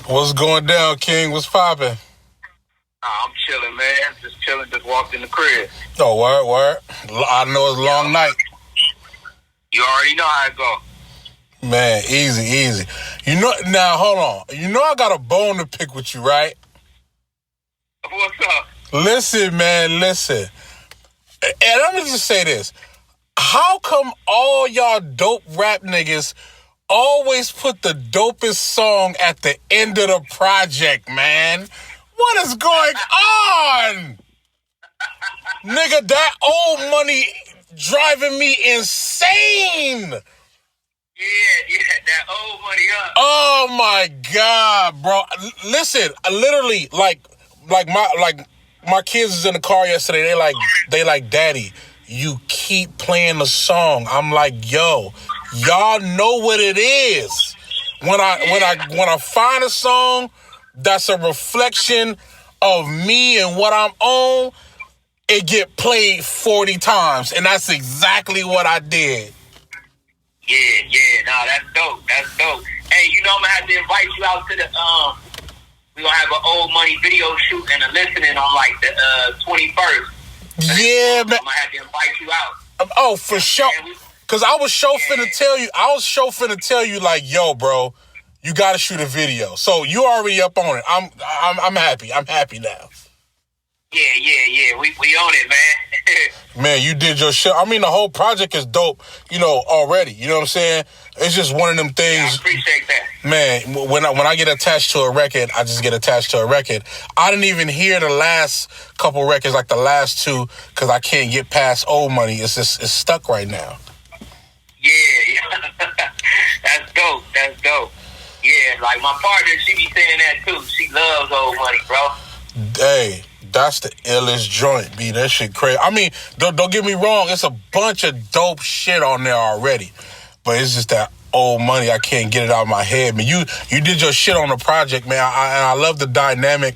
What's going down, King? What's poppin'? I'm chilling, man. Just chilling. Just walked in the crib. Oh, word. I know it's a long night. You already know how it go. Man, easy. You know, now, hold on. You know I got a bone to pick with you, right? What's up? Listen, man. And let me just say this. How come all y'all dope rap niggas always put the dopest song at the end of the project, man? What is going on? Nigga, that old money driving me insane. Yeah, that old money up. Oh my God, bro. Listen, literally, like my kids was in the car yesterday. They like, Daddy, you keep playing the song. I'm like, yo, y'all know what it is. When I find a song that's a reflection of me and what I'm on, it get played 40 times, and that's exactly what I did. Yeah, nah, that's dope. Hey, you know I'm gonna have to invite you out to the we're gonna have an old money video shoot and a listening on like the 21st. Yeah, man. I'm gonna have to invite you out. Oh, for sure. Cause I was finna tell you like, yo, bro, you gotta shoot a video. So you already up on it. I'm happy. I'm happy now. Yeah. We on it, man. Man, you did your shit. I mean, the whole project is dope, already. You know what I'm saying? It's just one of them things. Yeah, I appreciate that. Man, when I get attached to a record, I just get attached to a record. I didn't even hear the last couple records, like the last two, because I can't get past Old Money. It's stuck right now. Yeah. That's dope. Yeah, like my partner, she be saying that too. She loves Old Money, bro. Hey, that's the illest joint, B. That shit crazy. I mean, don't get me wrong. It's a bunch of dope shit on there already. But it's just that Old Money. I can't get it out of my head. Man, you did your shit on the project, man. And I love the dynamic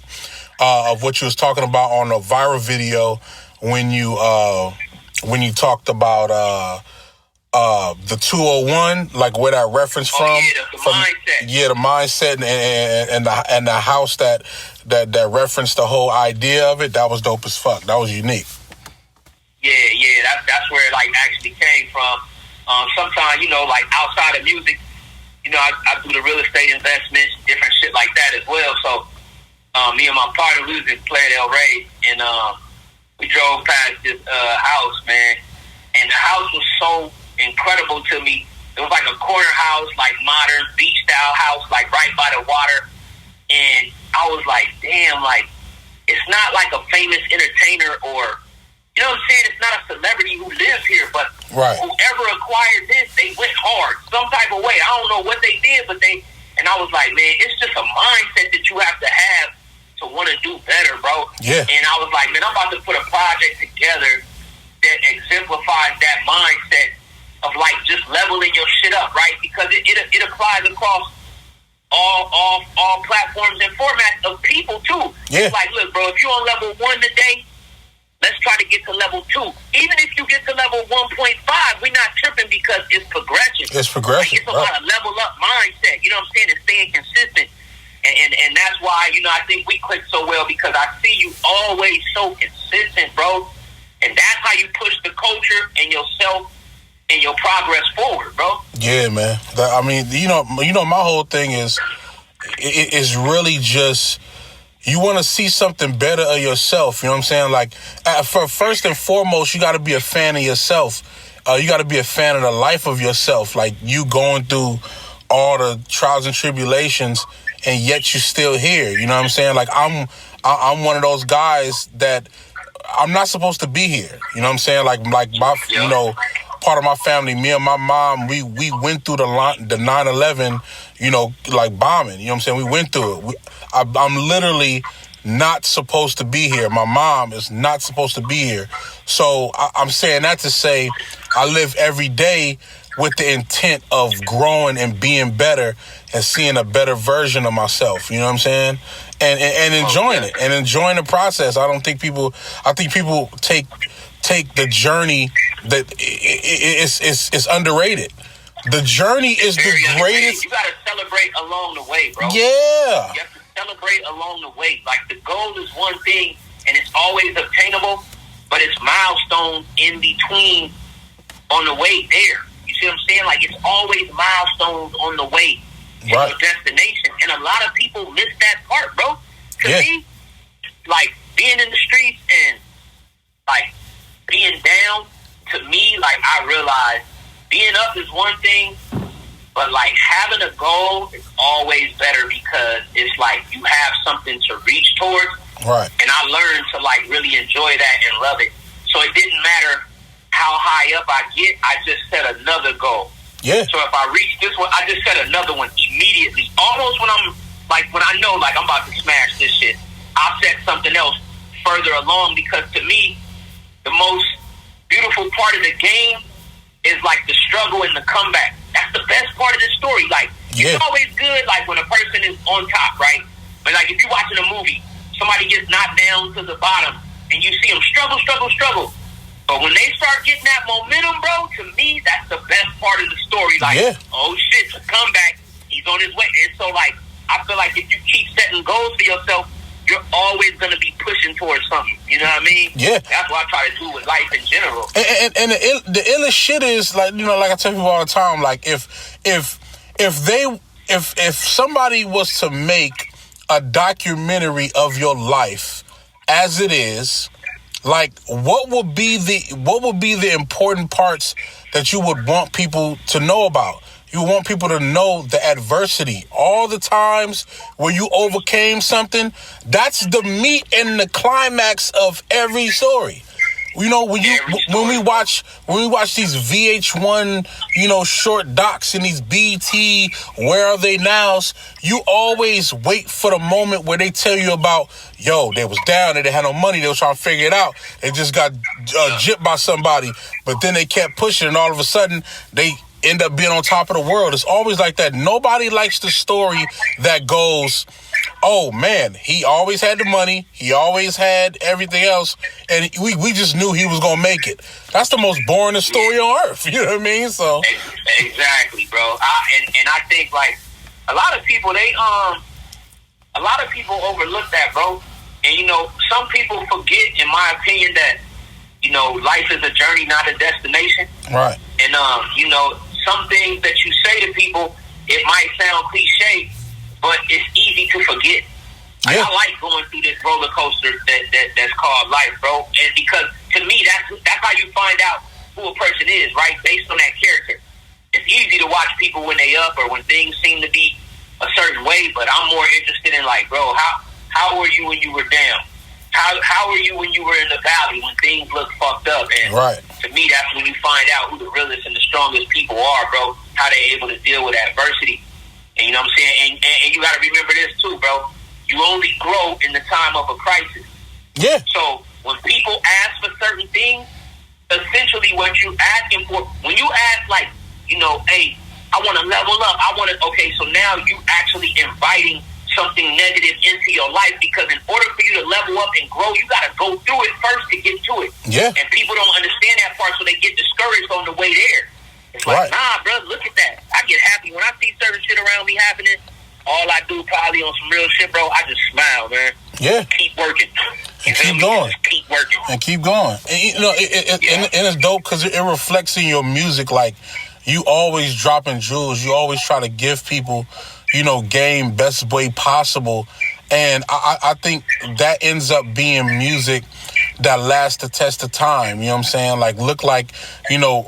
of what you was talking about on the viral video when you talked about the 201, like where that reference from. The mindset. Yeah, the mindset and the house that referenced the whole idea of it. That was dope as fuck. That was unique. Yeah. That's where it like actually came from. Sometimes, like outside of music, I do the real estate investments, different shit like that as well. So, me and my partner, we was in Playa del Rey, and we drove past this house, man, and the house was so incredible to me. It was like a corner house, like modern beach style house, like right by the water. And I was like, damn, like it's not like a famous entertainer or, you know what I'm saying? It's not a celebrity who lives here, but right. Whoever acquired this, they went hard some type of way. I don't know what they did, and I was like, man, it's just a mindset that you have to want to do better, bro. Yeah. And I was like, man, I'm about to put a project together that exemplifies that mindset of like just leveling your shit up, right? Because it applies across all platforms and formats of people too. Yeah. It's like, look, bro, if you're on level 1 today, let's try to get to level 2. Even if you get to level 1.5, we're not tripping because it's progression. It's progression. Like, it's about a level up mindset. You know what I'm saying? It's staying consistent. And that's why, I think we click so well because I see you always so consistent, bro. And that's how you push the culture and yourself and your progress forward, bro. Yeah, man. My whole thing is, it's really just, you want to see something better of yourself. You know what I'm saying? Like, for first and foremost, you got to be a fan of yourself. You got to be a fan of the life of yourself. Like, you going through all the trials and tribulations, and yet you're still here. You know what I'm saying? Like, I'm one of those guys that I'm not supposed to be here. You know what I'm saying? Like my, part of my family, me and my mom, we went through the 9/11, like bombing. You know what I'm saying? We went through it. I'm literally not supposed to be here. My mom is not supposed to be here. So I'm saying that to say I live every day with the intent of growing and being better and seeing a better version of myself. You know what I'm saying? And enjoying it and enjoying the process. I think people take the journey that it's underrated. The journey is the greatest. You got to celebrate along the way, bro. Yeah. You have to celebrate along the way. Like, the goal is one thing, and it's always obtainable, but it's milestones in between on the way there. You see what I'm saying? Like, it's always milestones on the way to your destination. And a lot of people miss that part, bro. To me, like, being in the streets and, like, being down, to me, like, I realized being up is one thing, but, like, having a goal is always better because it's like you have something to reach towards. Right. And I learned to, like, really enjoy that and love it. So it didn't matter how high up I get, I just set another goal. Yeah. So if I reach this one, I just set another one immediately. Almost when I'm, like, when I know, like, I'm about to smash this shit, I'll set something else further along because, to me, the most beautiful part of the game is, like, the struggle and the comeback. That's the best part of the story. Like, it's always good, like, when a person is on top, right? But, like, if you're watching a movie, somebody gets knocked down to the bottom, and you see them struggle. But when they start getting that momentum, bro, to me, that's the best part of the story. Like, oh, shit, the comeback, he's on his way. And so, like, I feel like if you keep setting goals for yourself, you're always going to be pushing towards something. You know what I mean? Yeah. That's what I try to do with life in general. And the illest shit is, like, you know, like I tell people all the time, like, if somebody was to make a documentary of your life as it is, like, what would be the important parts that you would want people to know about? You want people to know the adversity, all the times where you overcame something. That's the meat and the climax of every story. You know, when we watch these VH1, you know, short docs and these BT, Where Are They Nows, you always wait for the moment where they tell you about, yo, they was down, they didn't have no money, they was trying to figure it out, they just got gypped by somebody, but then they kept pushing, and all of a sudden they end up being on top of the world. It's always like that. Nobody likes the story that goes, oh man, he always had the money, he always had everything else, and we just knew he was gonna make it. That's the most boring story on earth. You know what I mean? So exactly, bro. I think, like, a lot of people overlook that, bro. And, you know, some people forget, in my opinion, that, you know, life is a journey, not a destination. Right. And you know, some things that you say to people, it might sound cliche, but it's easy to forget. Like, I like going through this roller coaster that's called life, bro. And because, to me, that's how you find out who a person is, right? Based on that character. It's easy to watch people when they up or when things seem to be a certain way, but I'm more interested in, like, bro, how were you when you were down? How were you when you were in the valley, when things look fucked up? And to me, that's when you find out who the realest and the strongest people are, bro. How they able to deal with adversity. And, you know what I'm saying? And you got to remember this too, bro. You only grow in the time of a crisis. Yeah. So when people ask for certain things, essentially what you asking for, when you ask, like, you know, hey, I want to level up. Okay, so now you actually inviting something negative into your life, because in order for you to level up and grow, you got to go through it first to get to it. Yeah. And people don't understand that part, so they get discouraged on the way there. It's like, nah, bro, look at that. I get happy when I see certain shit around me happening. All I do, probably on some real shit, bro, I just smile, man. Yeah. Keep working. And keep going. Just keep working. And keep going. And, you know, and it's dope because it reflects in your music. Like, you always dropping jewels. You always try to give people, you know, game best way possible. And I think that ends up being music that lasts the test of time. You know what I'm saying? Like, look like, you know,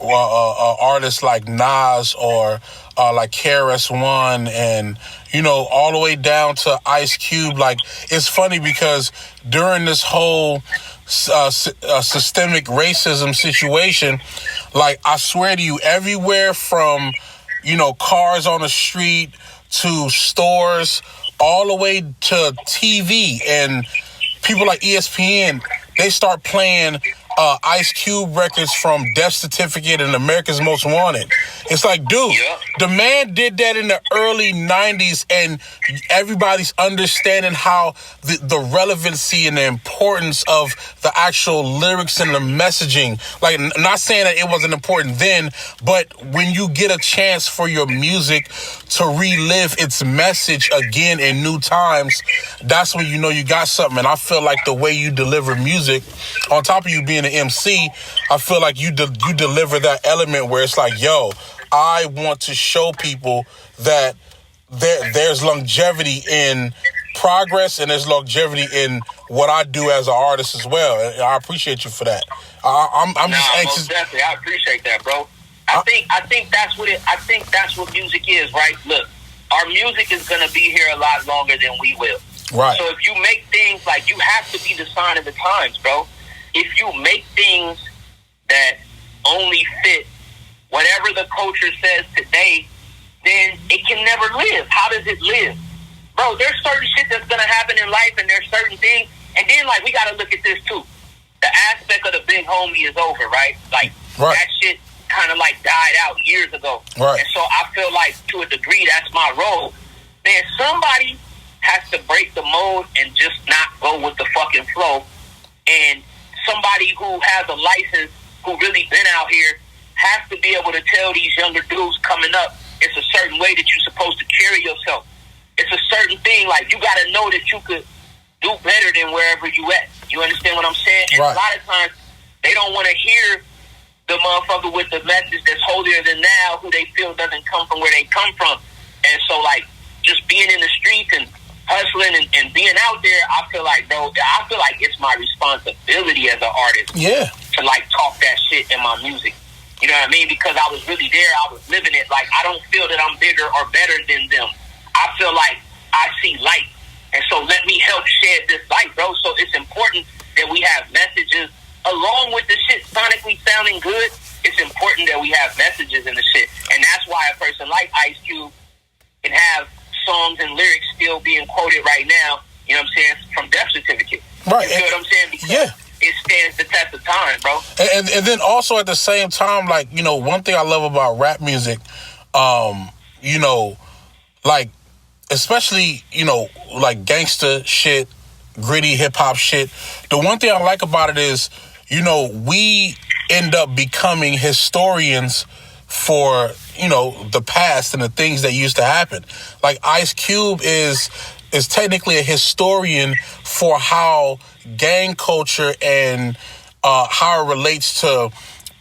artists like Nas or like KRS-One, and, you know, all the way down to Ice Cube. Like, it's funny because during this whole systemic racism situation, like, I swear to you, everywhere from, you know, cars on the street to stores, all the way to TV and people like ESPN, they start playing Ice Cube records from Death Certificate and America's Most Wanted. It's like, dude, the man did that in the early 90s, and everybody's understanding how the relevancy and the importance of the actual lyrics and the messaging. Like, not saying that it wasn't important then, but when you get a chance for your music to relive its message again in new times, that's when you know you got something. And I feel like the way you deliver music, on top of you being an MC, I feel like you deliver that element where it's like, yo, I want to show people that there's longevity in progress and there's longevity in what I do as an artist as well. And I appreciate you for that. I'm just anxious. Most definitely, I appreciate that, bro. I think that's what music is, right? Look, our music is gonna be here a lot longer than we will. Right. So if you make things like, you have to be the sign of the times, bro. If you make things that only fit whatever the culture says today, then it can never live. How does it live? Bro, there's certain shit that's going to happen in life, and there's certain things. And then, like, we got to look at this, too. The aspect of the big homie is over, right? Like, that shit kind of, like, died out years ago. Right. And so I feel like, to a degree, that's my role. Man, somebody has to break the mold and just not go with the fucking flow. And somebody who has a license, who really been out here, has to be able to tell these younger dudes coming up, it's a certain way that you're supposed to carry yourself. It's a certain thing, like, you got to know that you could do better than wherever you at. You understand what I'm saying? And a lot of times, they don't want to hear the motherfucker with the message that's holier than thou, who they feel doesn't come from where they come from. And so, like, just being in the streets and hustling and being out there, I feel like, bro, it's my responsibility as an artist to, like, talk that shit in my music. You know what I mean? Because I was really there. I was living it. Like, I don't feel that I'm bigger or better than them. I feel like I see light. And so let me help shed this light, bro. So it's important that we have messages along with the shit sonically sounding good. It's important that we have messages in the shit. And that's why a person like Ice Cube can have songs and lyrics still being quoted right now, you know what I'm saying, from Death Certificate. Right. You know what I'm saying? Because it stands the test of time, bro. And then also at the same time, like, you know, one thing I love about rap music, you know, like, especially, you know, like gangster shit, gritty hip hop shit. The one thing I like about it is, you know, we end up becoming historians for, you know, the past and the things that used to happen. Like, Ice Cube is technically a historian for how gang culture and how it relates to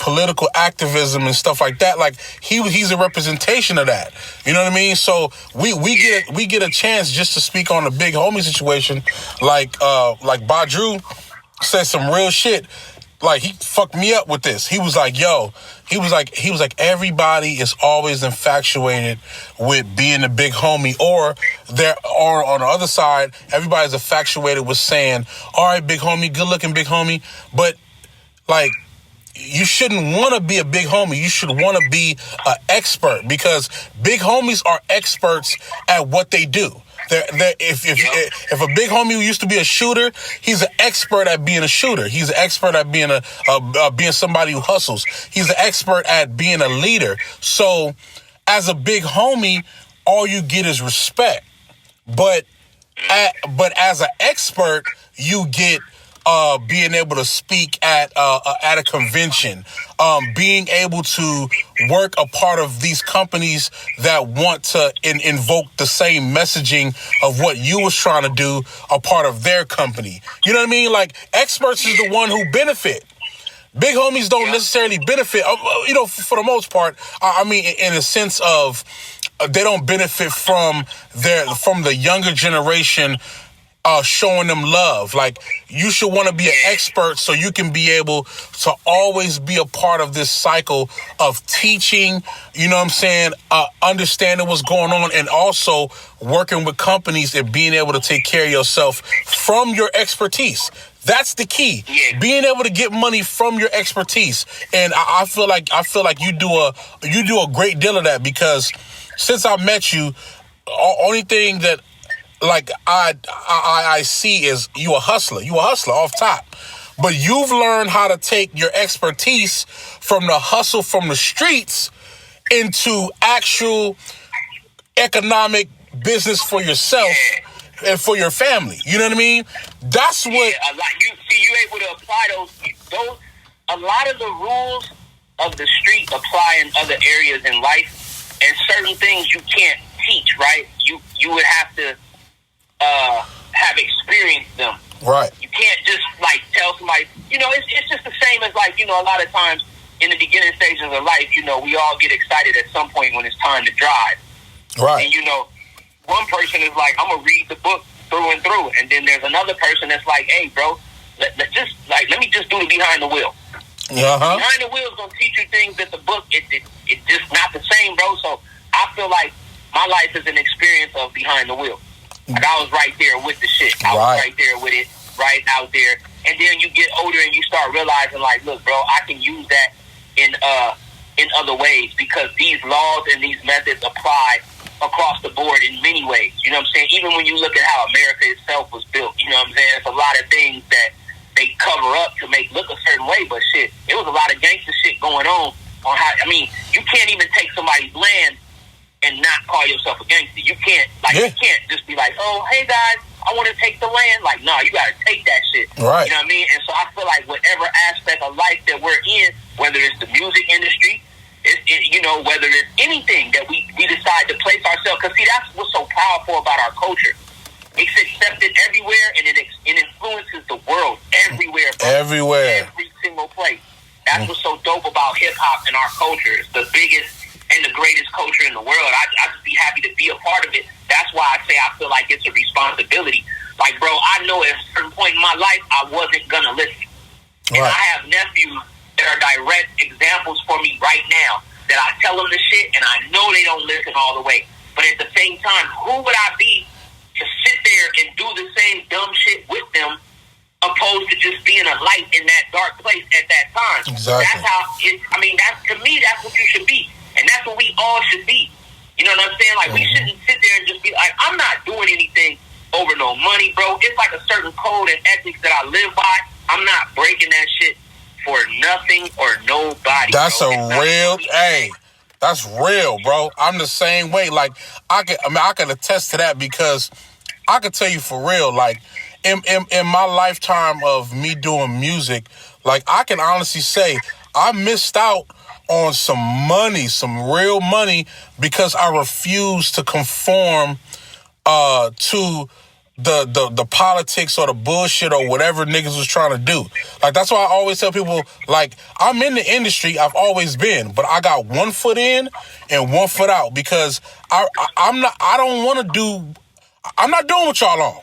political activism and stuff like that. Like, he's a representation of that. You know what I mean? So we get a chance just to speak on the big homie situation. Like Badru said some real shit. Like, he fucked me up with this. He was like, yo, he was like, everybody is always infatuated with being a big homie, or on the other side, everybody's infatuated with saying, all right, big homie, good looking big homie. But, like, you shouldn't want to be a big homie. You should want to be an expert, because big homies are experts at what they do. If a big homie who used to be a shooter, he's an expert at being a shooter. He's an expert at being being somebody who hustles. He's an expert at being a leader. So, as a big homie, all you get is respect. But as an expert, you get being able to speak at a convention, being able to work a part of these companies that want to invoke the same messaging of what you was trying to do, a part of their company. You know what I mean? Like, experts is the one who benefit. Big homies don't necessarily benefit, you know, for the most part. I mean, in a sense of they don't benefit from the younger generation showing them love. Like, you should want to be an expert so you can be able to always be a part of this cycle of teaching, you know what I'm saying, understanding what's going on, and also working with companies and being able to take care of yourself from your expertise. That's the key. Being able to get money from your expertise. And I feel like you do a great deal of that, because since I met you, only thing that, like, I see is you a hustler. You a hustler off top. But you've learned how to take your expertise from the hustle from the streets into actual economic business for yourself and for your family. You know what I mean? That's what. Yeah, a lot. You able to apply those. A lot of the rules of the street apply in other areas in life, and certain things you can't teach. Right? You would have to have experienced them. Right. You can't just like tell somebody. It's just the same as like a lot of times in the beginning stages of life. We all get excited at some point when it's time to drive. Right. And one person is like, I'm gonna read the book through and through, and then there's another person that's like, hey, bro, let me just do the behind the wheel. Uh-huh. Behind the wheel is gonna teach you things that the book it's just not the same, bro. So I feel like my life is an experience of behind the wheel. Like I was right there with the shit. I was right there with it, right out there. And then you get older and you start realizing, like, look, bro, I can use that in other ways because these laws and these methods apply across the board in many ways. You know what I'm saying? Even when you look at how America itself was built, you know what I'm saying? It's a lot of things that they cover up to make look a certain way, but shit, it was a lot of gangster shit going on how, you can't even take somebody's land and not call yourself a gangster. You can't, you can't just be like, oh, hey guys, I want to take the land. Like, no, you got to take that shit. Right. You know what I mean? And so I feel like whatever aspect of life that we're in, whether it's the music industry, whether it's anything that we decide to place ourselves, because see, that's what's so powerful about our culture. It's accepted everywhere, and it influences the world everywhere. Bro. Everywhere. Every single place. That's what's so dope about hip-hop and our culture. It's the biggest and the greatest culture in the world. I just be happy to be a part of it. That's why I say I feel like it's a responsibility. Like, bro, I know at a certain point in my life, I wasn't going to listen. Right. And I have nephews that are direct examples for me right now that I tell them the shit, and I know they don't listen all the way. But at the same time, who would I be to sit there and do the same dumb shit with them opposed to just being a light in that dark place at that time? Exactly. That's how to me, that's what you should be. And that's what we all should be. You know what I'm saying? Like, we shouldn't sit there and just be like, I'm not doing anything over no money, bro. It's like a certain code and ethics that I live by. I'm not breaking that shit for nothing or nobody. That's bro. That's real, bro. I'm the same way. Like, I can attest to that because I can tell you for real, like, in my lifetime of me doing music, like, I can honestly say I missed out on some money, some real money, because I refused to conform to the politics or the bullshit or whatever niggas was trying to do. Like, that's why I always tell people, like, I'm in the industry, I've always been, but I got 1 foot in and 1 foot out because I'm not doing what y'all on.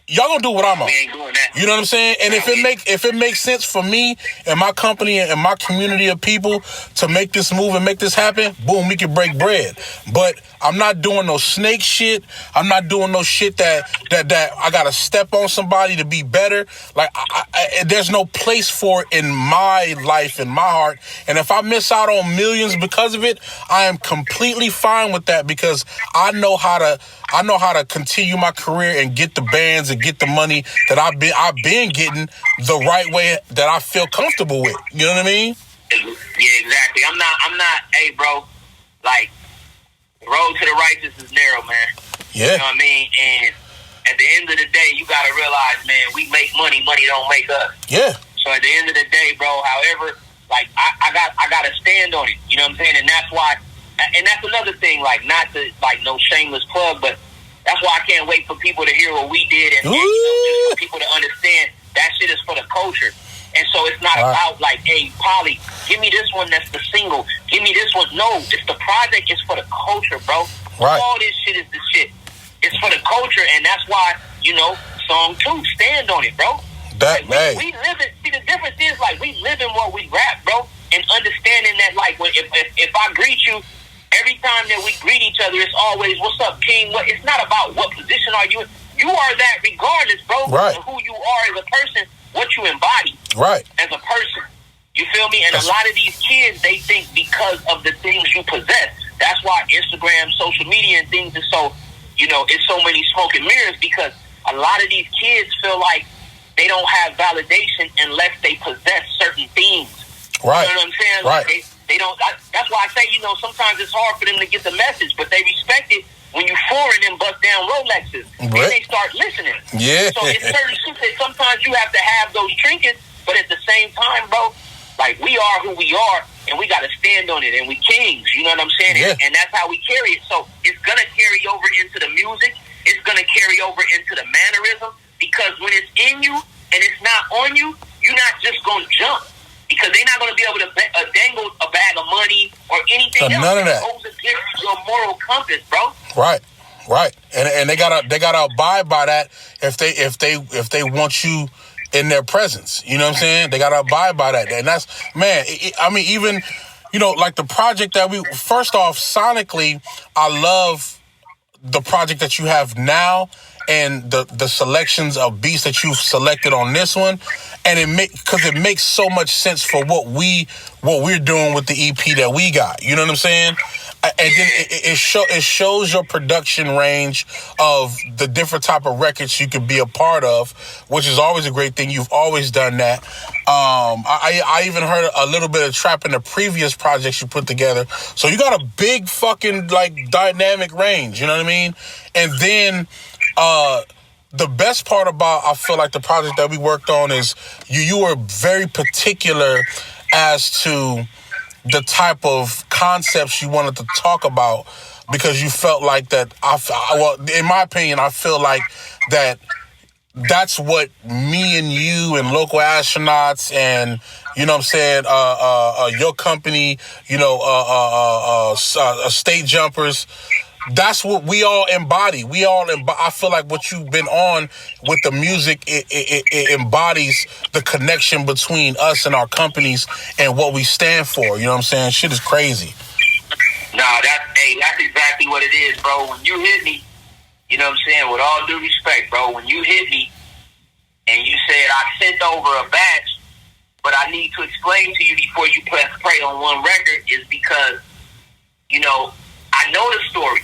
Y'all gonna do what I'm on. We ain't doing that. You know what I'm saying? And if it makes sense for me and my company and my community of people to make this move and make this happen, boom, we can break bread. But I'm not doing no snake shit. I'm not doing no shit that I gotta step on somebody to be better. Like, there's no place for it in my life, in my heart. And if I miss out on millions because of it, I am completely fine with that because I know how to continue my career and get the bands and get the money that I've been getting the right way that I feel comfortable with. You know what I mean? Yeah, exactly. I'm not, hey, bro, like, the road to the righteous is narrow, man. Yeah. You know what I mean? And at the end of the day, you got to realize, man, we make money. Money don't make us. Yeah. So at the end of the day, bro, however, like, I got to stand on it. You know what I'm saying? And that's why, and that's another thing, like, not to, like, no shameless plug, but that's why I can't wait for people to hear what we did and just for people to understand that shit is for the culture. And so it's not about like, hey, Poly, give me this one that's the single. Give me this one. No, it's the project. It's for the culture, bro. Right. All this shit is the shit. It's for the culture, and that's why, song 2, stand on it, bro. We live it. See, the difference is, like, we live in what we rap, bro, and understanding that, like, if I greet you, every time that we greet each other, it's always, what's up, King? It's not about what position are you in. You are that regardless, bro, right, of who you are as a person, what you embody, right, as a person. You feel me? And a lot of these kids, they think because of the things you possess. That's why Instagram, social media, and things is so, it's so many smoke and mirrors, because a lot of these kids feel like they don't have validation unless they possess certain things. Right. You know what I'm saying? Right. Like they don't. That's why I say, sometimes it's hard for them to get the message, but they respect it when you foreign and bust down Rolexes. Then they start listening. Yeah. So it's certain shit that sometimes you have to have those trinkets, but at the same time, bro, like we are who we are, and we got to stand on it, and we kings. You know what I'm saying? Yeah. And that's how we carry it. So it's gonna carry over into the music. It's gonna carry over into the mannerism, because when it's in you and it's not on you, you're not just gonna jump. Because they're not going to be able to dangle a bag of money or anything else. None of that. It goes against your moral compass, bro. Right. And they gotta abide by that if they want you in their presence. You know what I'm saying? They gotta abide by that. And that's, man. Even like the project that first off, sonically, I love the project that you have now and the selections of beats that you've selected on this one, and because it makes so much sense for what we're doing with the EP that we got. You know what I'm saying? And then it shows your production range of the different type of records you could be a part of, which is always a great thing. You've always done that. I even heard a little bit of trap in the previous projects you put together. So you got a big fucking like dynamic range. You know what I mean? And then the best part about, I feel like, the project that we worked on is you were very particular as to the type of concepts you wanted to talk about, because you felt like that. In my opinion, I feel like that's what me and you and Local Astronauts and, you know what I'm saying, your company, State Jumpers, that's what we all embody. I feel like what you've been on with the music, it embodies the connection between us and our companies and what we stand for. You know what I'm saying? Shit is crazy. Nah, that's exactly what it is, bro. When you hit me, you know what I'm saying, with all due respect, bro, when you hit me and you said I sent over a batch, but I need to explain to you before you press play on one record, is because, I know the story.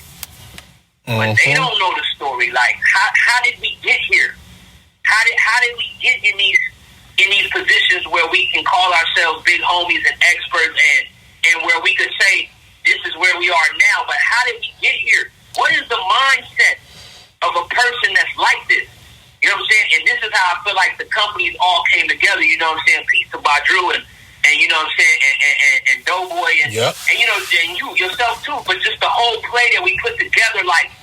But they don't know the story. Like, how did we get here? How did we get in these positions where we can call ourselves big homies and experts, and where we could say this is where we are now? But how did we get here? What is the mindset of a person that's like this? You know what I'm saying? And this is how I feel like the companies all came together. You know what I'm saying? Peace to Badru and you know what I'm saying, and Doughboy and and you yourself too. But just the whole play that we put together, like,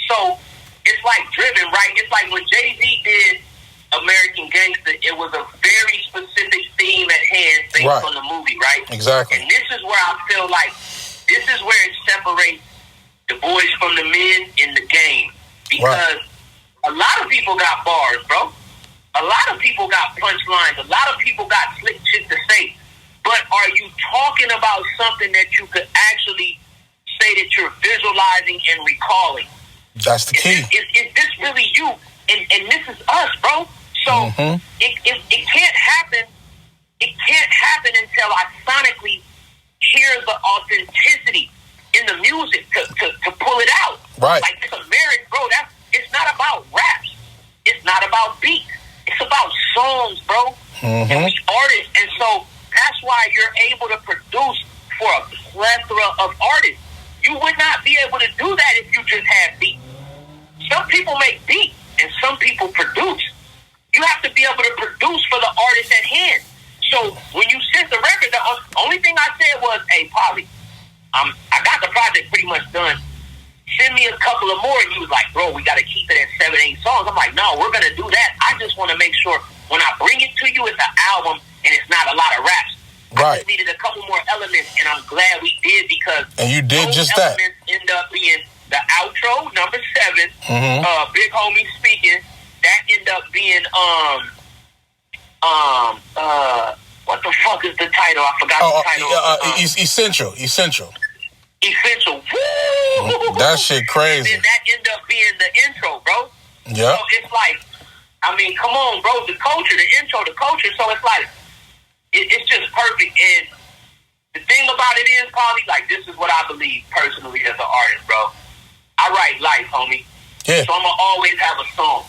so it's like driven, right? It's like when Jay-Z did American Gangster, it was a very specific theme at hand based on the movie, right? Exactly. And this is where I feel like this is where it separates the boys from the men in the game, because a lot of people got bars, bro. A lot of people got punchlines. A lot of people got slick shit to say. But are you talking about something that you could actually say that you're visualizing and recalling? That's the key. Is this really you? And this is us, bro. So it can't happen. It can't happen until I sonically hear the authenticity in the music to pull it out. Right. Like, it's a marriage, bro. It's not about raps. It's not about beats. It's about songs, bro. And we artists. And so that's why you're able to produce for a plethora of artists. You would not be able to do that if you just had beats. Some people make beats and some people produce. You have to be able to produce for the artist at hand. So when you sent the record, the only thing I said was, hey, Poly, I got the project pretty much done. Send me a couple of more. And he was like, bro, we got to keep it at 7-8 songs. I'm like, no, we're going to do that. I just want to make sure when I bring it to you, it's an album and it's not a lot of raps. I just needed a couple more elements, and I'm glad we did, because and you did those just that. Elements end up being the outro, number 7, Big Homie speaking. That end up being what the fuck is the title? I forgot the title. Essential. Woo! That shit crazy. And then that end up being the intro, bro. Yeah. So it's like, I mean, come on, bro. The culture, the intro, the culture. So it's like, it's just perfect. And the thing about it is, probably, like, this is what I believe personally as an artist, bro. I write life, homie. Yeah. So I'm going to always have a song.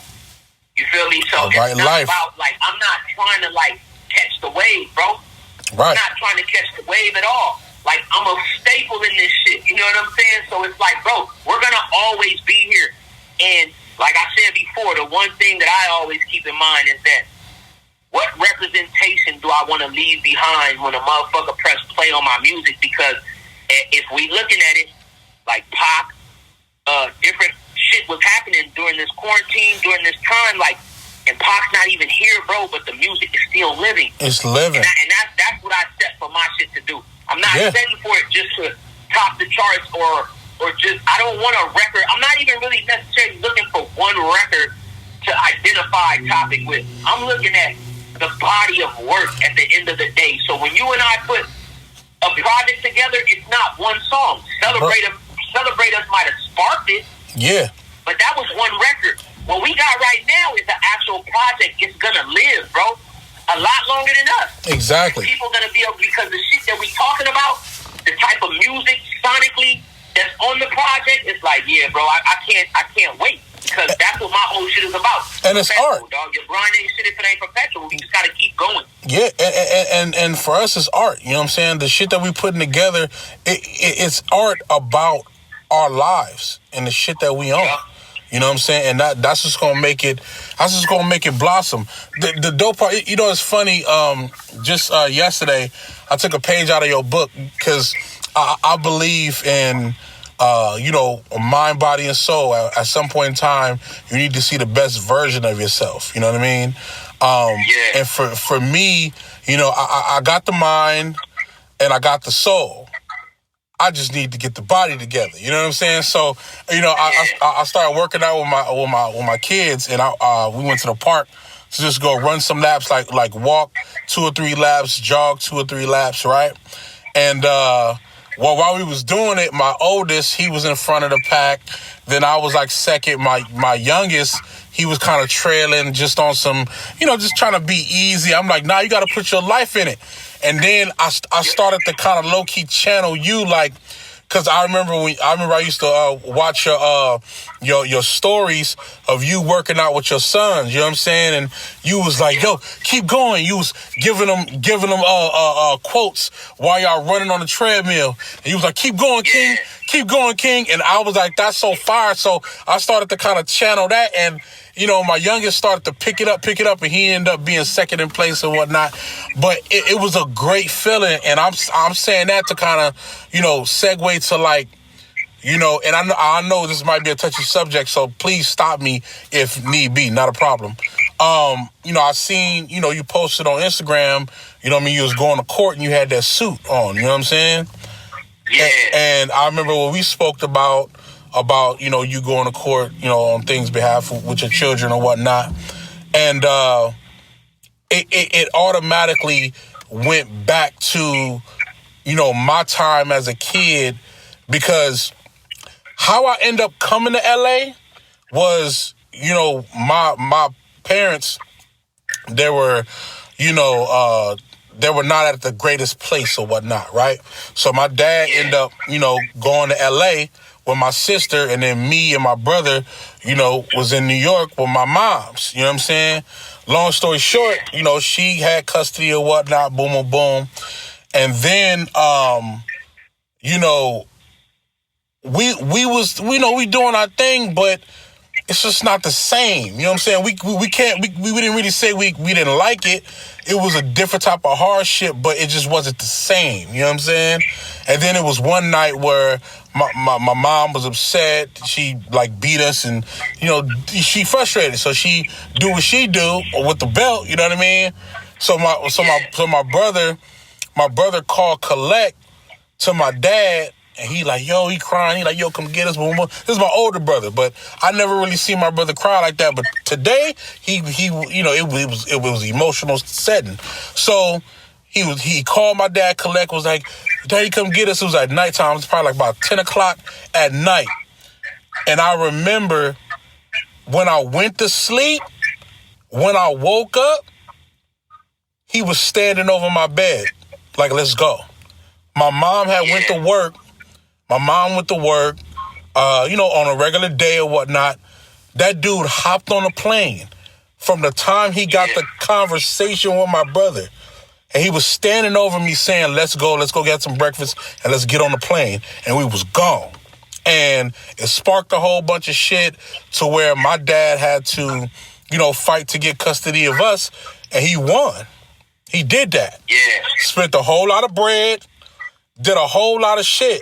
You feel me? So right, it's not life. about, like, I'm not trying to, like, catch the wave, bro. Right. I'm not trying to catch the wave at all. Like, I'm a staple in this shit. You know what I'm saying? So it's like, bro, we're going to always be here. And like I said before, the one thing that I always keep in mind is that what representation do I want to leave behind when a motherfucker press play on my music? Because if we looking at it, like Pac, different shit was happening during this quarantine, during this time, like, and Pac's not even here, bro, but the music is still living. It's living. And that's what I set for my shit to do. I'm not setting for it just to top the charts or just, I don't want a record. I'm not even really necessarily looking for one record to identify Topic with. I'm looking at the body of work at the end of the day. So when you and I put a project together, it's not one song. Celebrate Us might have sparked it. Yeah. But that was one record. What we got right now is the actual project. It's gonna live, bro. A lot longer than us. Exactly. People gonna be able, because the shit that we talking about, the type of music sonically that's on the project, it's like, yeah, bro, I can't wait. Because that's what my whole shit is about. And it's perpetual, art. Dog. Your grind ain't shit if it ain't perpetual. We just gotta keep going. Yeah, and for us it's art. You know what I'm saying? The shit that we putting together, it's art about our lives and the shit that we own. Yeah. You know what I'm saying? And that's just gonna make it. That's just gonna make it blossom. The dope part, you know, it's funny. Just yesterday, I took a page out of your book because I believe in, you know, mind, body, and soul. At some point in time, you need to see the best version of yourself. You know what I mean? Yeah. And for me, you know, I got the mind and I got the soul. I just need to get the body together. You know what I'm saying? So, you know, I started working out with my kids, and we went to the park to just go run some laps, like walk 2 or 3 laps, jog 2 or 3 laps, right? And while we was doing it, my oldest, he was in front of the pack. Then I was like second. My youngest, he was kind of trailing, just on some, you know, just trying to be easy. I'm like, nah, you got to put your life in it. And then I started to kind of low key channel you, like, because I remember I used to watch your stories of you working out with your sons. You know what I'm saying? And you was like, yo, keep going. You was giving them quotes while y'all running on the treadmill. And you was like, keep going, King. Keep going, King. And I was like, that's so fire. So I started to kind of channel that, and you know, my youngest started to pick it up, and he ended up being second in place and whatnot. But it was a great feeling, and I'm saying that to kind of, you know, segue to, like, you know, and I know this might be a touchy subject, so please stop me if need be, not a problem. You know, I seen, you know, you posted on Instagram, you know what I mean, you was going to court and you had that suit on, you know what I'm saying? Yeah. And I remember when we spoke about, you know, you going to court, you know, on things behalf of, with your children or whatnot. And it automatically went back to, you know, my time as a kid, because how I end up coming to LA was, you know, my parents, they were, you know, they were not at the greatest place or whatnot, right? So my dad ended up, you know, going to LA with my sister, and then me and my brother, you know, was in New York with my moms. You know what I'm saying? Long story short, you know, she had custody or whatnot, boom, boom, boom. And then, you know, we doing our thing, but it's just not the same. You know what I'm saying? We didn't really say we didn't like it. It was a different type of hardship, but it just wasn't the same. You know what I'm saying? And then it was one night where my mom was upset. She like beat us, and you know, she frustrated. So she do what she do with the belt. You know what I mean? So my brother called collect to my dad. And he like, yo, he crying. He like, yo, come get us. This is my older brother, but I never really seen my brother cry like that. But today, he you know, it was emotional setting. So he called my dad, collect, was like, Daddy, come get us. It was at nighttime. It was probably like about 10 o'clock at night. And I remember when I went to sleep, when I woke up, he was standing over my bed, like, let's go. My mom had went to work. My mom went to work, you know, on a regular day or whatnot. That dude hopped on a plane, from the time he got the conversation with my brother. And he was standing over me saying, let's go get some breakfast and let's get on the plane. And we was gone. And it sparked a whole bunch of shit to where my dad had to, fight to get custody of us. And he won. He did that. Yeah. Spent a whole lot of bread, did a whole lot of shit.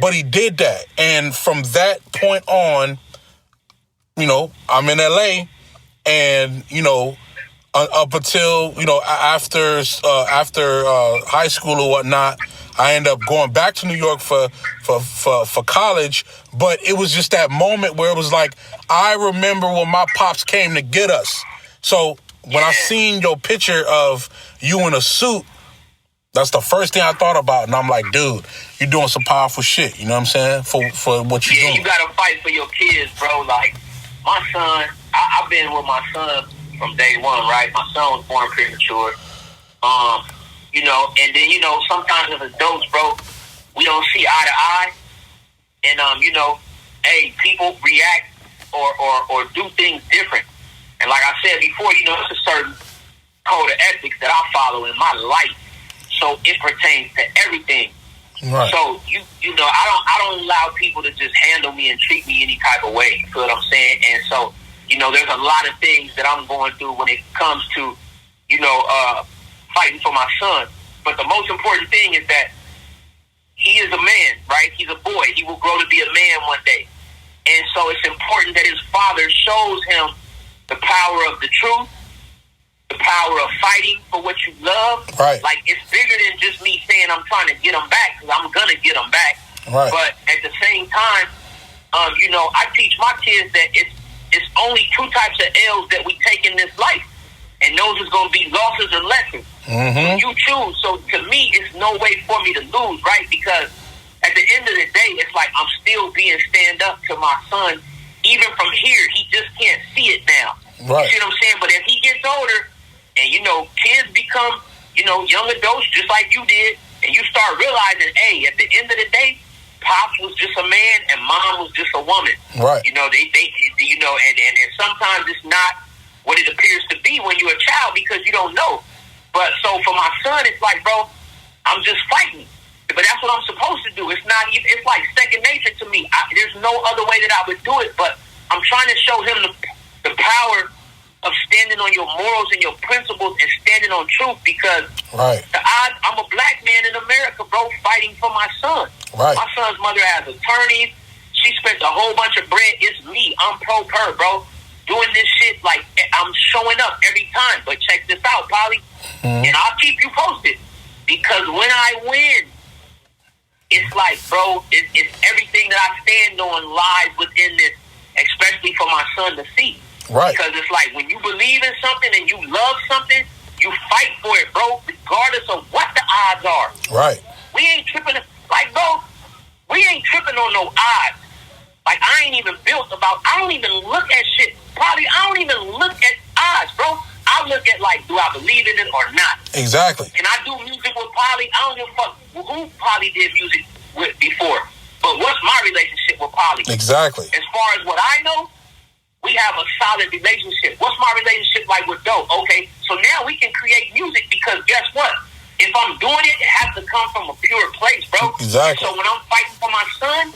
But he did that. And from that point on, I'm in LA. And, up until, after high school or whatnot, I ended up going back to New York for college. But it was just that moment where it was like, I remember when my pops came to get us. So when I seen your picture of you in a suit, that's the first thing I thought about. And I'm like, dude, you're doing some powerful shit. You know what I'm saying? For what you're doing. Yeah, you got to fight for your kids, bro. Like, my son, I've been with my son from day one, right? My son was born premature. And then, sometimes as adults, bro, we don't see eye to eye. And, hey, people react or do things different. And like I said before, it's a certain code of ethics that I follow in my life. So it pertains to everything. Right. So, I don't allow people to just handle me and treat me any type of way. You feel what I'm saying? And so, there's a lot of things that I'm going through when it comes to, fighting for my son. But the most important thing is that he is a man, right? He's a boy. He will grow to be a man one day. And so it's important that his father shows him the power of the truth, the power of fighting for what you love. Right. Like, it's bigger than just me saying I'm trying to get him back, because I'm going to get him back. Right. But at the same time, I teach my kids that it's only two types of L's that we take in this life. And those is going to be losses or lessons. Mm-hmm. You choose. So to me, it's no way for me to lose, right? Because at the end of the day, it's like I'm still being stand up to my son. Even from here, he just can't see it now. Right. You see what I'm saying? But as he gets older and, kids become, young adults just like you did, and you start realizing, hey, at the end of the day, Pops was just a man and Mom was just a woman. Right. And sometimes it's not what it appears to be when you're a child because you don't know. But so for my son, it's like, bro, I'm just fighting. But that's what I'm supposed to do. It's not even, it's like second nature to me. There's no other way that I would do it, but I'm trying to show him the power of standing on your morals and your principles and standing on truth, because I'm a black man in America, bro, fighting for my son. Right. My son's mother has attorneys. She spent a whole bunch of bread. It's me. I'm pro-per, bro. Doing this shit, like, I'm showing up every time. But check this out, Polly. Mm-hmm. And I'll keep you posted. Because when I win, it's like, bro, it's everything that I stand on lies within this, especially for my son to see. Right. Because it's like, when you believe in something and you love something, you fight for it, bro, regardless of what the odds are. Right. We ain't tripping, like, bro, we ain't tripping on no odds. Like, I ain't even I don't even look at shit. Probably, I don't even look at odds, bro. I look at, like, do I believe in it or not? Exactly. Can I do music with Polly? I don't give a fuck who Polly did music with before. But what's my relationship with Polly? Exactly. As far as what I know, we have a solid relationship. What's my relationship like with Dope? Okay, so now we can create music because guess what? If I'm doing it, it has to come from a pure place, bro. Exactly. So when I'm fighting for my son,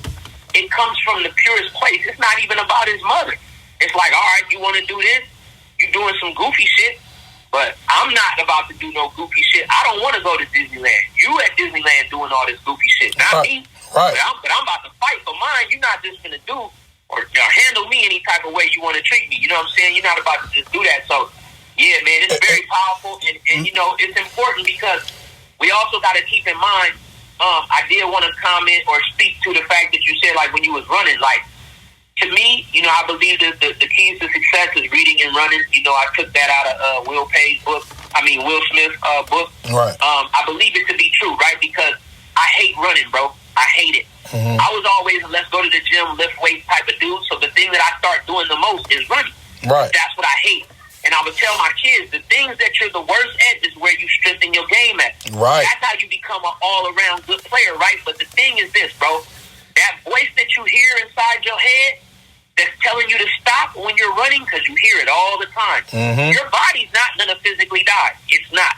it comes from the purest place. It's not even about his mother. It's like, all right, you want to do this? You doing some goofy shit, but I'm not about to do no goofy shit. I don't want to go to Disneyland. You at Disneyland doing all this goofy shit, not me. Right. But I'm about to fight for mine. You're not just gonna do or handle me any type of way you want to treat me. You know what I'm saying? You're not about to just do that. So, yeah, man, it's very powerful, and it's important because we also got to keep in mind. I did want to comment or speak to the fact that you said, like, when you was running, like, to me, I believe that the keys to success is reading and running. I took that out of Will Smith's book. Right. I believe it to be true, right? Because I hate running, bro. I hate it. Mm-hmm. I was always a let's go to the gym, lift weights type of dude. So the thing that I start doing the most is running. Right. That's what I hate. And I would tell my kids, the things that you're the worst at is where you strengthen your game at. Right. That's how you become an all-around good player, right? But the thing is this, bro. That voice that you hear inside your head that's telling you to stop, stop when you're running, because you hear it all the time. Your body's not going to physically die. It's not.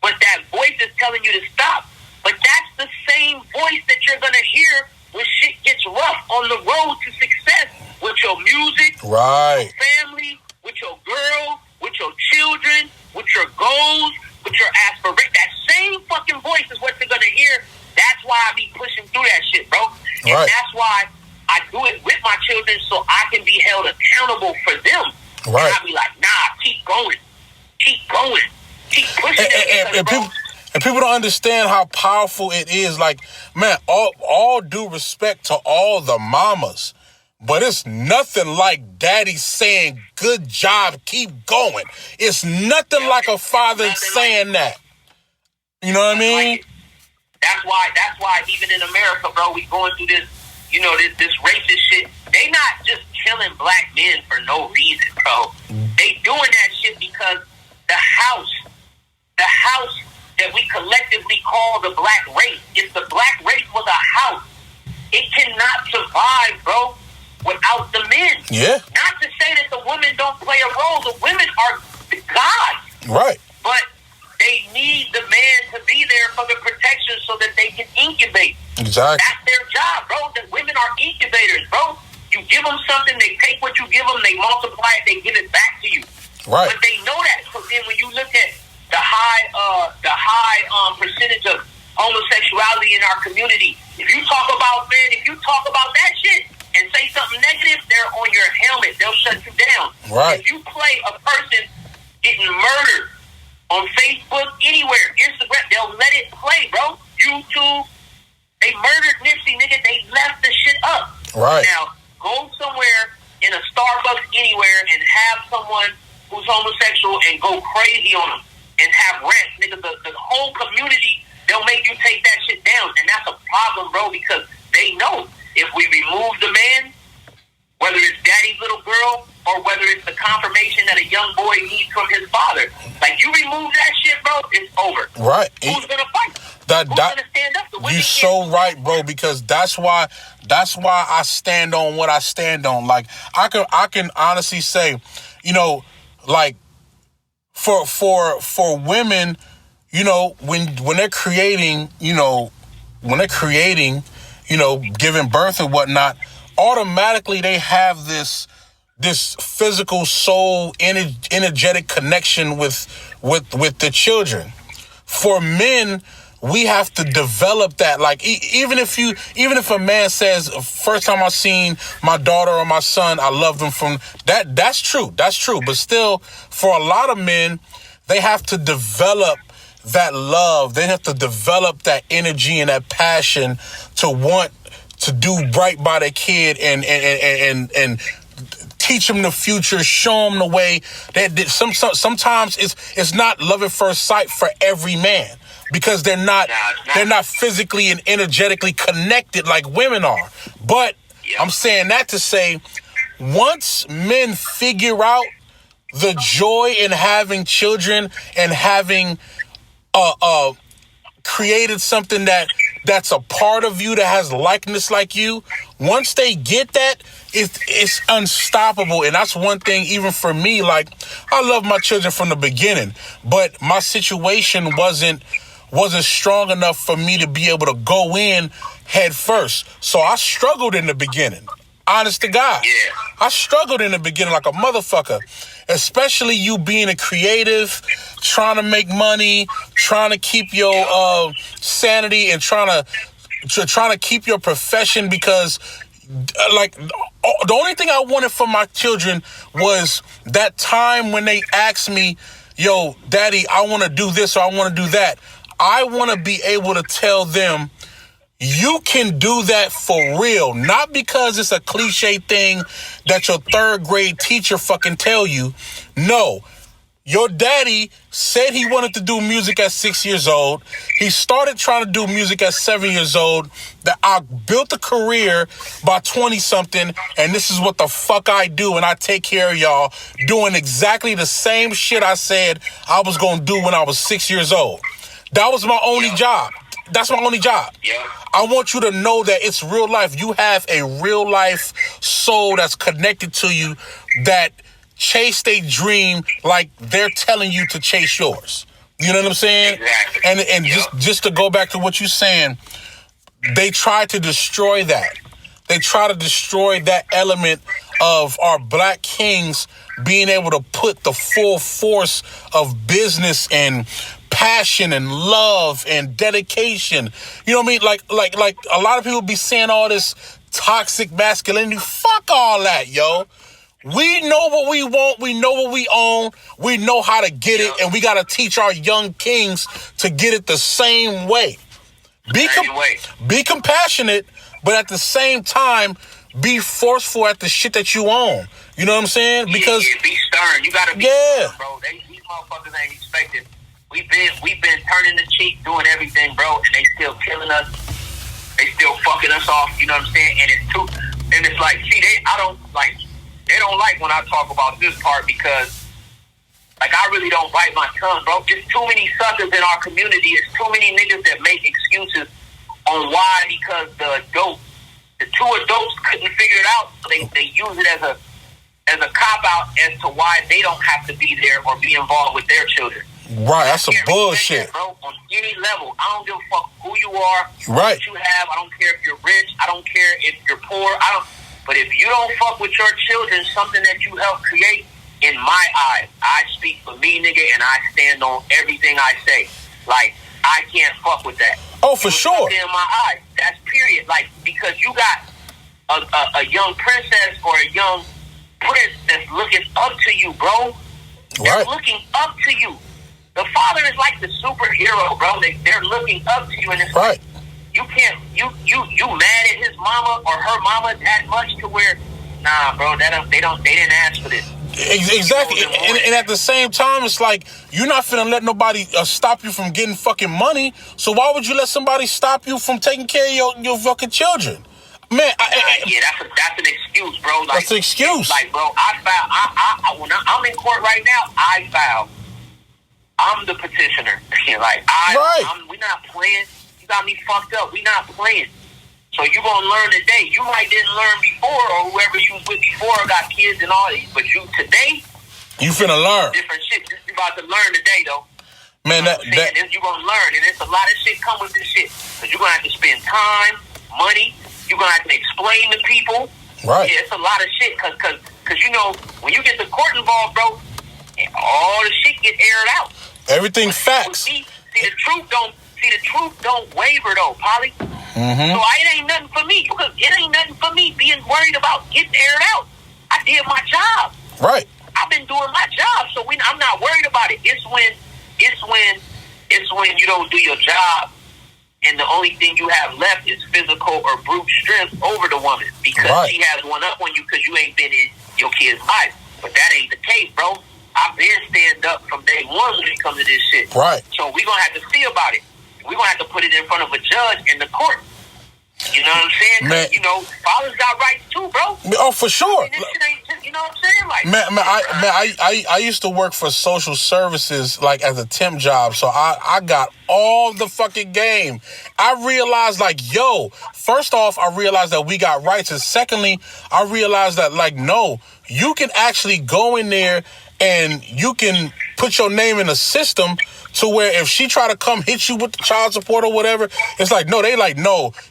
But that voice is telling you to stop. But that's the same voice that you're going to hear when shit gets rough on the road to success, with your music, right, with your family, with your girl, with your children, with your goals, with your aspirations. That same fucking voice is what you're going to hear. That's why I be pushing through that shit, bro. And that's why I do it with my children, so I can be held accountable for them. Right. And I be like, nah, keep going. Keep going. Keep pushing it. And people don't understand how powerful it is. Like, man, all due respect to all the mamas, but it's nothing like daddy saying, good job, keep going. It's nothing like a father saying that. You know what I mean? Like that's why even in America, bro, we going through this, this racist shit. They not just killing black men for no reason, bro. They doing that shit because the house that we collectively call the black race, if the black race was a house, it cannot survive, bro, without the men. Yeah. Not to say that the women don't play a role. The women are the gods. Right. But they need the man to be there for the protection so that they can incubate. Exactly. That's their job, bro. The women are incubators, bro. You give them something, they take what you give them, they multiply it, they give it back to you. Right. But they know that. So then when you look at the high percentage of homosexuality in our community, if you talk about that shit and say something negative, they're on your helmet. They'll shut you down. Right. If you play a person getting murdered on Facebook, anywhere, Instagram, they'll let it play, bro. YouTube, they murdered Nipsey, nigga. They left the shit up. Right. Now, go somewhere in a Starbucks anywhere and have someone who's homosexual and go crazy on them and have rants, nigga. The whole community, they'll make you take that shit down. And that's a problem, bro, because they know if we remove the man, whether it's daddy's little girl or whether it's the confirmation that a young boy needs from his father, like, you remove that shit, bro, it's over. Right. Who's gonna fight? Who's gonna stand up? You're so right, bro, because that's why I stand on what I stand on. Like, I can honestly say, like, for women, when they're creating, giving birth and whatnot, automatically they have this physical soul energetic connection with the children. For men, we have to develop that. Like, even if a man says, first time I seen my daughter or my son, I love them from that. That's true. But still, for a lot of men, they have to develop that love. They have to develop that energy and that passion to want to do right by their kid and teach them the future, show them the way. Sometimes it's not love at first sight for every man, because they're not physically and energetically connected like women are. But I'm saying that to say, once men figure out the joy in having children and having created something that's a part of you that has likeness like you, once they get that, it's unstoppable. And that's one thing, even for me, like, I love my children from the beginning, but my situation wasn't strong enough for me to be able to go in head first. So I struggled in the beginning. Honest to God. Yeah. I struggled in the beginning like a motherfucker. Especially you being a creative, trying to make money, trying to keep your sanity, and trying to keep your profession, because like the only thing I wanted for my children was that time when they asked me, yo, daddy, I want to do this or I want to do that. I want to be able to tell them, you can do that for real, not because it's a cliche thing that your third grade teacher fucking tell you. No, your daddy said he wanted to do music at 6 years old. He started trying to do music at 7 years old. That I built a career by 20 something, and this is what the fuck I do, and I take care of y'all doing exactly the same shit I said I was gonna do when I was 6 years old. That was my only job. That's my only job. Yeah. I want you to know that it's real life. You have a real life soul that's connected to you that chase their dream like they're telling you to chase yours. You know what I'm saying? Exactly. And just to go back to what you're saying, they try to destroy that. They try to destroy that element of our black kings being able to put the full force of business and passion and love and dedication. You know what I mean? Like a lot of people be saying all this toxic masculinity. Fuck all that, yo. We know what we want. We know what we own. We know how to get it. And we got to teach our young kings to get it the same way. Be compassionate, but at the same time, be forceful at the shit that you own. You know what I'm saying? Because be stern. You gotta be stern, bro. These motherfuckers ain't expecting. We've been turning the cheek, doing everything, bro, and they still killing us. They still fucking us off. You know what I'm saying? And it's like, see, they don't like when I talk about this part because, like, I really don't bite my tongue, bro. There's too many suckers in our community. There's too many niggas that make excuses on why, because the two adults couldn't figure it out. So they use it as a cop-out as to why they don't have to be there or be involved with their children. Right, that's some bullshit. That, bro, on any level. I don't give a fuck who you are, right, what you have. I don't care if you're rich. I don't care if you're poor. But if you don't fuck with your children, something that you help create, in my eyes, I speak for me, nigga, and I stand on everything I say. Like, I can't fuck with that. Oh, for sure. In my eyes, that's period. Like, because you got a young princess or a young prince that's looking up to you, bro. They're looking up to you. The father is like the superhero, bro. They're looking up to you, and it's right. You can't you mad at his mama or her mama that much to where, nah, bro, they didn't ask for this. Exactly. And at the same time, it's like, you're not finna let nobody stop you from getting fucking money. So why would you let somebody stop you from taking care of your fucking children? Man, yeah, that's an excuse, bro. Like, that's an excuse. Like, bro, when I'm in court right now, I filed. I'm the petitioner. Like, we're not playing. You got me fucked up. We not playing. So you gonna learn today. You might didn't learn before, or whoever you was with before got kids and all these. But you today, you finna learn different shit. You about to learn today, though. Man, you gonna learn, and it's a lot of shit come with this shit. Cause you're gonna have to spend time, money. You're gonna have to explain to people. Right. Yeah, it's a lot of shit. Cause you know when you get the court involved, bro, all the shit get aired out. Everything facts. See, the truth don't waver though, Polly. Mm-hmm. So it ain't nothing for me. Because it ain't nothing for me being worried about getting aired out. I did my job. Right. I've been doing my job, so I'm not worried about it. It's when you don't do your job, and the only thing you have left is physical or brute strength over the woman because she has one up on you because you ain't been in your kid's life. But that ain't the case, bro. I've been stand up from day one when it comes to this shit. Right. So we're gonna have to see about it. We're going to have to put it in front of a judge in the court. You know what I'm saying? Man. You know, fathers got rights too, bro. Oh, for sure. I mean, this shit ain't just, you know what I'm saying? Like, I used to work for social services, like, as a temp job, so I got all the fucking game. I realized, like, yo, first off, I realized that we got rights, and secondly, I realized that, like, no, you can actually go in there and you can put your name in a system to where if she try to come hit you with the child support or whatever, it's like, no,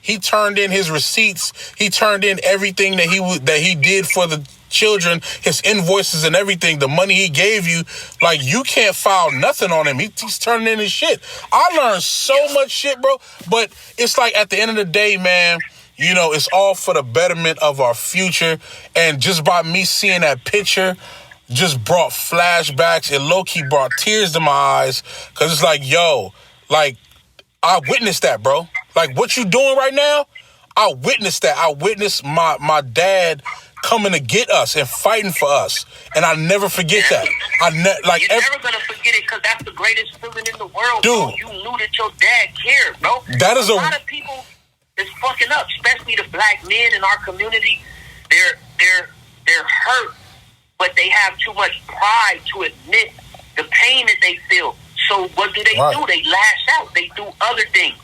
he turned in his receipts. He turned in everything that he did for the children, his invoices and everything, the money he gave you. Like, you can't file nothing on him. He's turning in his shit. I learned so much shit, bro. But it's like, at the end of the day, man, you know, it's all for the betterment of our future. And just by me seeing that picture just brought flashbacks. It low-key brought tears to my eyes. Because it's like, yo, like, I witnessed that, bro. Like, what you doing right now, I witnessed that. I witnessed my dad coming to get us and fighting for us. And I never forget that. You're never going to forget it because that's the greatest feeling in the world, dude. Bro. You knew that your dad cared, bro. That is a lot of people is fucking up, especially the black men in our community. They're hurt. But they have too much pride to admit the pain that they feel. So what do? They lash out. They do other things.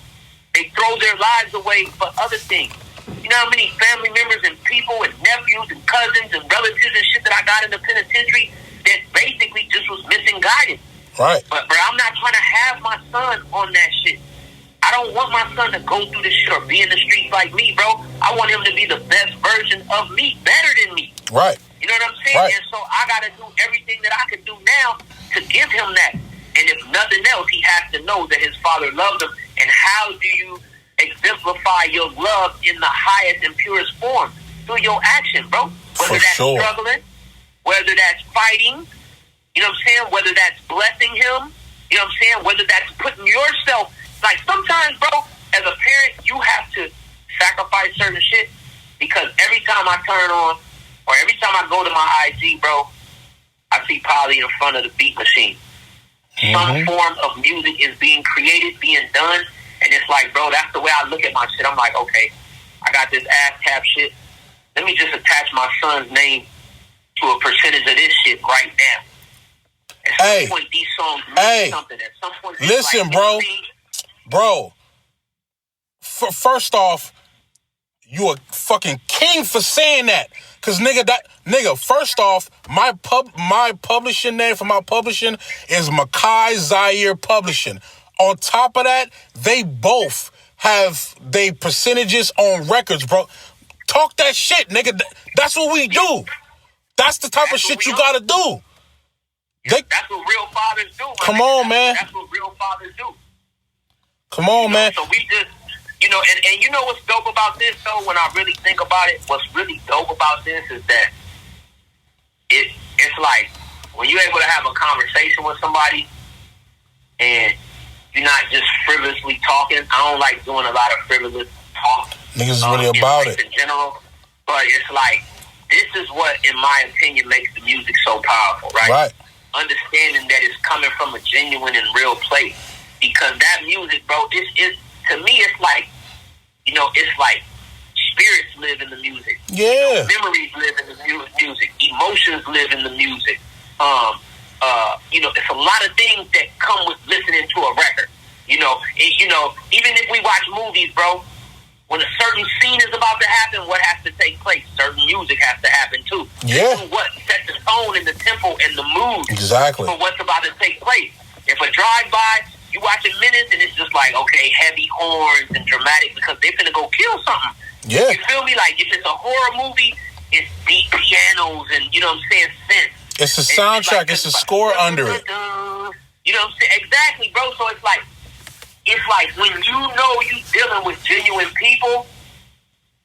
They throw their lives away for other things. You know how many family members and people and nephews and cousins and relatives and shit that I got in the penitentiary that basically just was missing guidance. Right. But, bro, I'm not trying to have my son on that shit. I don't want my son to go through this shit or be in the streets like me, bro. I want him to be the best version of me, better than me. Right. You know what I'm saying? Right. And so I got to do everything that I can do now to give him that. And if nothing else, he has to know that his father loved him. And how do you exemplify your love in the highest and purest form? Through your action, bro. Whether that's struggling, whether that's fighting, you know what I'm saying? Whether that's blessing him, you know what I'm saying? Whether that's putting yourself, like sometimes, bro, as a parent, you have to sacrifice certain shit because every time I turn on or every time I go to my IG, bro, I see Poly in front of the beat machine. Some form of music is being created, being done, and it's like, bro, that's the way I look at my shit. I'm like, okay, I got this ass tap shit. Let me just attach my son's name to a percentage of this shit right now. At some point, these songs mean something. At some point, listen, like, bro. First off, you a fucking king for saying that. Cause nigga, first off, my publishing name for my publishing is Makai Zaire Publishing. On top of that, they both have they percentages on records, bro. Talk that shit, nigga. That's what we do. That's the type of shit you gotta do. That's what real fathers do. Come on, man. That's what real fathers do. Come on, man. So we just, you know, and you know what's dope about this, though, when I really think about it, what's really dope about this is that it's like when you're able to have a conversation with somebody and you're not just frivolously talking. I don't like doing a lot of frivolous talk. Niggas is really about it. In general. But it's like, this is what, in my opinion, makes the music so powerful, right? Right. Understanding that it's coming from a genuine and real place. Because that music, bro, it's to me, it's like, you know, it's like spirits live in the music. Yeah. You know, memories live in the music. Emotions live in the music. You know, it's a lot of things that come with listening to a record. You know, even if we watch movies, bro, when a certain scene is about to happen, what has to take place? Certain music has to happen too. Yeah. What sets the tone and the tempo and the mood exactly for what's about to take place. If a drive-by, you watch a minute and it's just like, okay, heavy horns and dramatic because they're finna go kill something. Yeah. You feel me? Like if it's a horror movie, it's deep pianos and, you know what I'm saying, synth. It's a soundtrack. It's a score under it. You know what I'm saying? Exactly, bro. So it's like when you know you dealing with genuine people,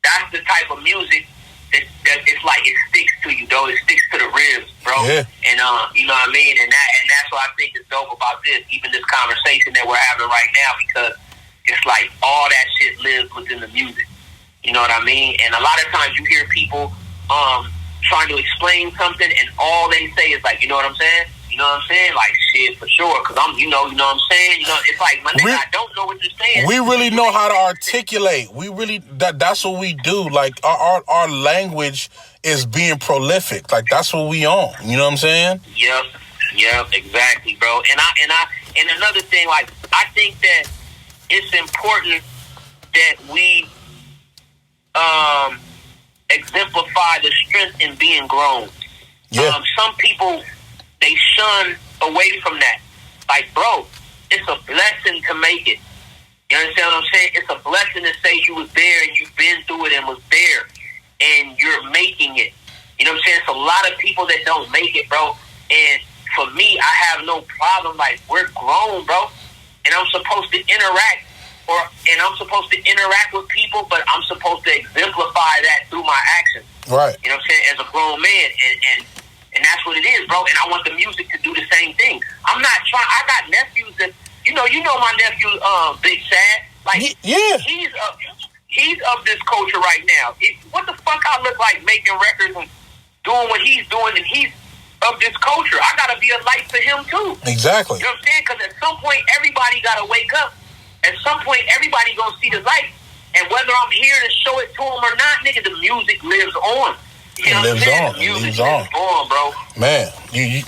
that's the type of music that it's like it sticks to you, though. It sticks to the ribs, bro. Yeah. And you know what I mean? And that's what I think is dope about this, even this conversation that we're having right now, because it's like all that shit lives within the music. You know what I mean? And a lot of times you hear people trying to explain something and all they say is like, you know what I'm saying? You know what I'm saying? Like, shit, for sure, because you know what I'm saying? You know, it's like, my nigga, I don't know what you're saying. We really know how to articulate. We really, that's what we do. Like, our language is being prolific. Like, that's what we own. You know what I'm saying? Yep, exactly, bro. And another thing, like, I think that it's important that we exemplify the strength in being grown. Yeah. Some people, they shun away from that. Like, bro, it's a blessing to make it. You understand what I'm saying? It's a blessing to say you was there and you've been through it and was there and you're making it. You know what I'm saying? It's a lot of people that don't make it, bro. And for me, I have no problem. Like, we're grown, bro. And I'm supposed to interact with people, but I'm supposed to exemplify that through my actions. Right. You know what I'm saying? As a grown man. And that's what it is, bro. And I want the music to do the same thing. I'm not trying. I got nephews that, you know my nephew, Big Sad. Like, yeah. He's of this culture right now. What the fuck I look like making records and doing what he's doing, and he's of this culture. I gotta be a light for him too. Exactly. You know what I'm saying? Because at some point, everybody gotta wake up. At some point, everybody gonna see the light. And whether I'm here to show it to him or not, nigga, the music lives on. You know it lives on. The music lives on, bro. Man,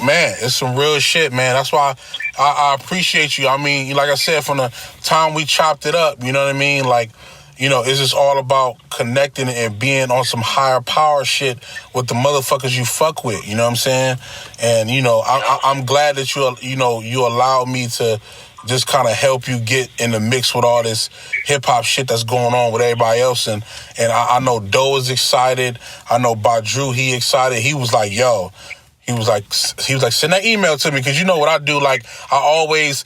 man, it's some real shit, man. That's why I appreciate you. I mean, like I said, from the time we chopped it up, you know what I mean? Like, you know, it's just all about connecting and being on some higher power shit with the motherfuckers you fuck with. You know what I'm saying? And, you know, I'm glad that you allow me to just kind of help you get in the mix with all this hip-hop shit that's going on with everybody else. And I know Doe is excited. I know Badru, he excited. He was like, yo, he was like, send that email to me, because you know what I do? Like, I always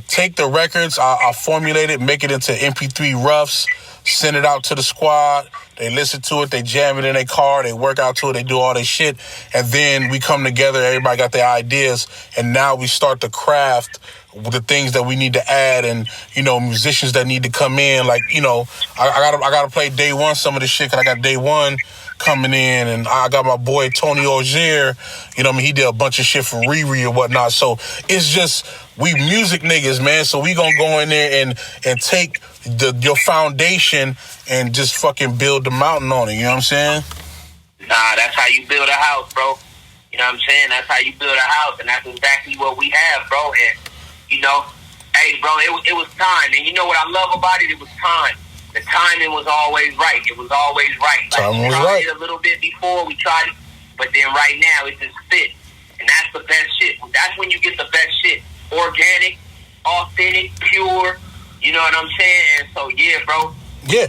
take the records, I formulate it, make it into MP3 roughs, send it out to the squad. They listen to it, they jam it in their car, they work out to it, they do all their shit. And then we come together, everybody got their ideas, and now we start to craft the things that we need to add, and, you know, musicians that need to come in. Like, you know, I gotta play Day One some of this shit, because I got Day One coming in, and I got my boy Tony Ogier, you know what I mean? He did a bunch of shit for Riri or whatnot. So it's just, we music niggas, man. So we gonna go in there and take your foundation and just fucking build the mountain on it. You know what I'm saying? Nah, that's how you build a house, bro. You know what I'm saying? That's how you build a house, and that's exactly what we have, bro. And, you know, hey, bro, it was time. And you know what I love about it? It was time. The timing was always right. It was always right. Like, Time we was tried right. it a little bit before, we tried it, but then right now it just fit. And that's the best shit. That's when you get the best shit. Organic, authentic, pure. You know what I'm saying? And so, yeah, bro. Yeah,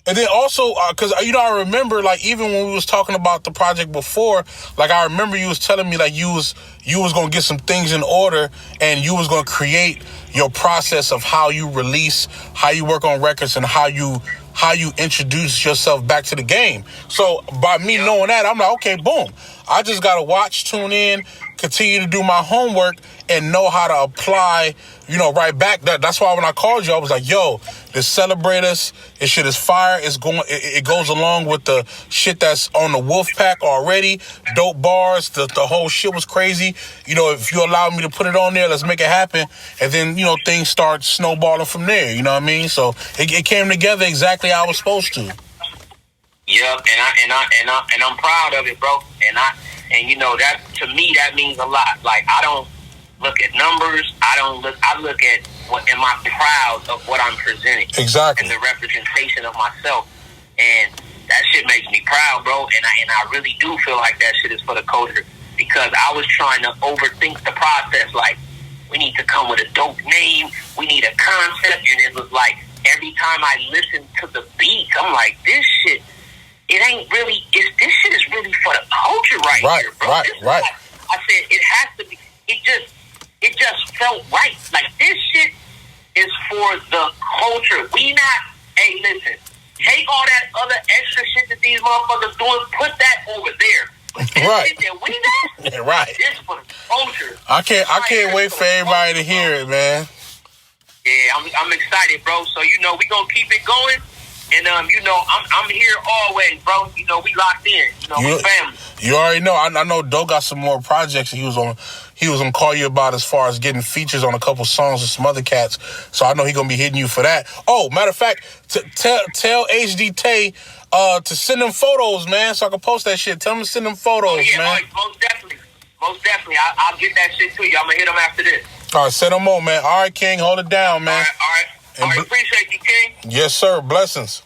and then also, because, you know, I remember, like, even when we was talking about the project before, like, I remember you was telling me, like, you was going to get some things in order, and you was going to create your process of how you release, how you work on records, and how you introduce yourself back to the game. So by me knowing that, I'm like, okay, boom. I just got to watch, tune in, continue to do my homework, and know how to apply, you know, right back. That's why when I called you, I was like, yo, this Celebrate Us, this shit is fire. It goes along with the shit that's on the Wolfpack already. Dope bars, the whole shit was crazy. You know, if you allow me to put it on there, let's make it happen. And then, you know, things start snowballing from there. You know what I mean? So it came together exactly how I was supposed to. Yep, and I'm proud of it, bro. And you know, that, to me, that means a lot. Like, I don't look at numbers. I look at what am I proud of what I'm presenting. Exactly. And the representation of myself. And that shit makes me proud, bro. And I really do feel like that shit is for the culture, because I was trying to overthink the process. Like, we need to come with a dope name. We need a concept. And it was like, every time I listen to the beats, I'm like, this shit, it ain't really, this shit is really for the culture right here, bro. Right. Like, I said, it has to be, it just felt right. Like, this shit is for the culture. We not, hey, listen, take all that other extra shit that these motherfuckers doing, put that over there. But this shit that we got, yeah, right. This for the culture. I can't wait for everybody to hear it, man. Yeah, I'm excited, bro. So, you know, we gonna keep it going. And, you know, I'm here always, bro. You know, we locked in. You know, we family. You already know. I know Doe got some more projects he was gonna call you about, as far as getting features on a couple songs with some other cats. So I know he gonna be hitting you for that. Oh, matter of fact, tell HD Tay to send them photos, man, so I can post that shit. Tell him to send them photos, man. Most definitely. I'll get that shit to you. I'm gonna hit them after this. All right, send them on, man. All right, King, hold it down, man. All right. I appreciate you, King. Yes, sir. Blessings.